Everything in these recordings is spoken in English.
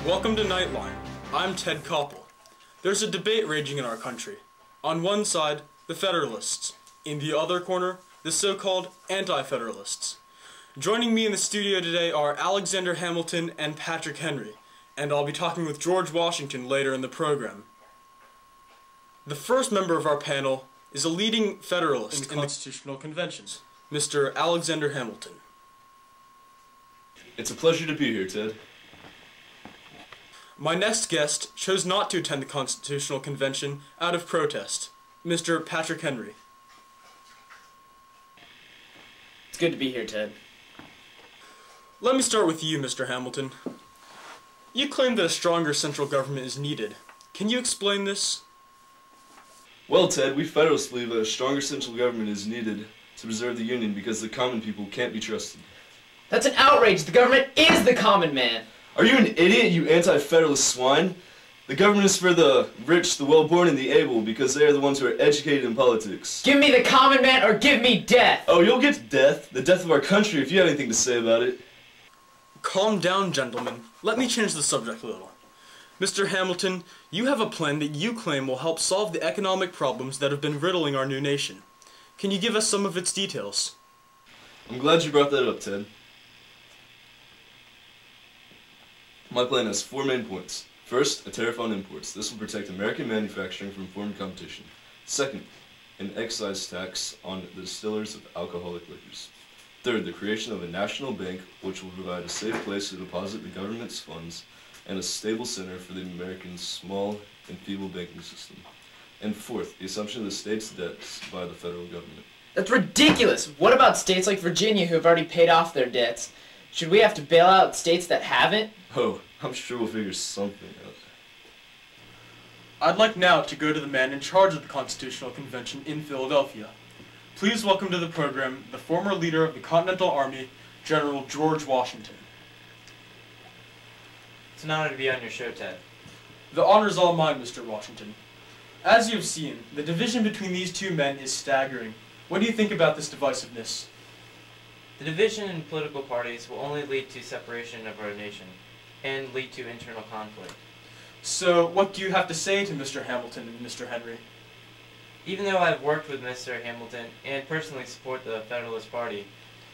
Welcome to Nightline. I'm Ted Koppel. There's a debate raging in our country. On one side, the Federalists. In the other corner, the so-called Anti-Federalists. Joining me in the studio today are Alexander Hamilton and Patrick Henry, and I'll be talking with George Washington later in the program. The first member of our panel is a leading Federalist in the Constitutional Conventions, Mr. Alexander Hamilton. It's a pleasure to be here, Ted. My next guest chose not to attend the Constitutional Convention out of protest, Mr. Patrick Henry. It's good to be here, Ted. Let me start with you, Mr. Hamilton. You claim that a stronger central government is needed. Can you explain this? Well, Ted, we Federalists believe that a stronger central government is needed to preserve the Union because the common people can't be trusted. That's an outrage! The government is the common man! Are you an idiot, you anti-Federalist swine? The government is for the rich, the well-born, and the able because they are the ones who are educated in politics. Give me the common man or give me death! Oh, you'll get death. The death of our country if you have anything to say about it. Calm down, gentlemen. Let me change the subject a little. Mr. Hamilton, you have a plan that you claim will help solve the economic problems that have been riddling our new nation. Can you give us some of its details? I'm glad you brought that up, Ted. My plan has 4 main points. First, a tariff on imports. This will protect American manufacturing from foreign competition. Second, an excise tax on the distillers of alcoholic liquors. Third, the creation of a national bank which will provide a safe place to deposit the government's funds and a stable center for the American small and feeble banking system. And fourth, the assumption of the state's debts by the federal government. That's ridiculous! What about states like Virginia who have already paid off their debts? Should we have to bail out states that haven't? Oh, I'm sure we'll figure something out. I'd like now to go to the man in charge of the Constitutional Convention in Philadelphia. Please welcome to the program the former leader of the Continental Army, General George Washington. It's an honor to be on your show, Ted. The honor's all mine, Mr. Washington. As you've seen, the division between these two men is staggering. What do you think about this divisiveness? The division in political parties will only lead to separation of our nation and lead to internal conflict. So, what do you have to say to Mr. Hamilton and Mr. Henry? Even though I've worked with Mr. Hamilton and personally support the Federalist Party,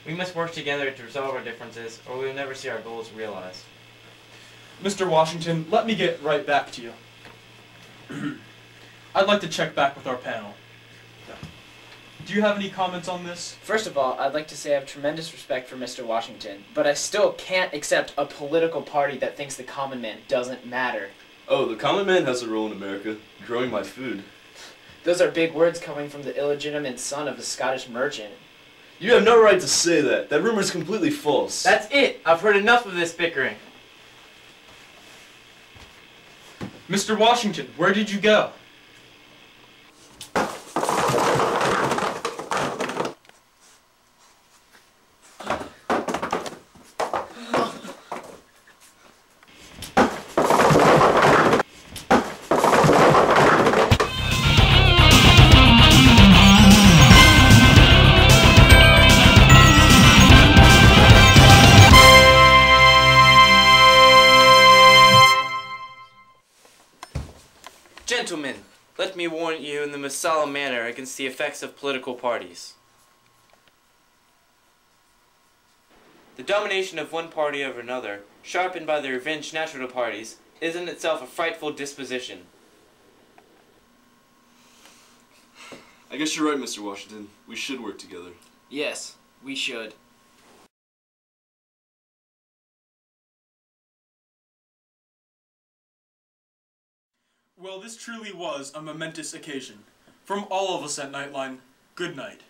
we must work together to resolve our differences or we will never see our goals realized. Mr. Washington, let me get right back to you. I'd like to check back with our panel. Do you have any comments on this? First of all, I'd like to say I have tremendous respect for Mr. Washington, but I still can't accept a political party that thinks the common man doesn't matter. Oh, the common man has a role in America, growing my food. Those are big words coming from the illegitimate son of a Scottish merchant. You have no right to say that. That rumor is completely false. That's it! I've heard enough of this bickering. Mr. Washington, where did you go? Gentlemen, let me warn you in the most solemn manner against the effects of political parties. The domination of one party over another, sharpened by the revenge natural to parties, is in itself a frightful disposition. I guess you're right, Mr. Washington. We should work together. Yes, we should. Well, this truly was a momentous occasion. From all of us at Nightline, good night.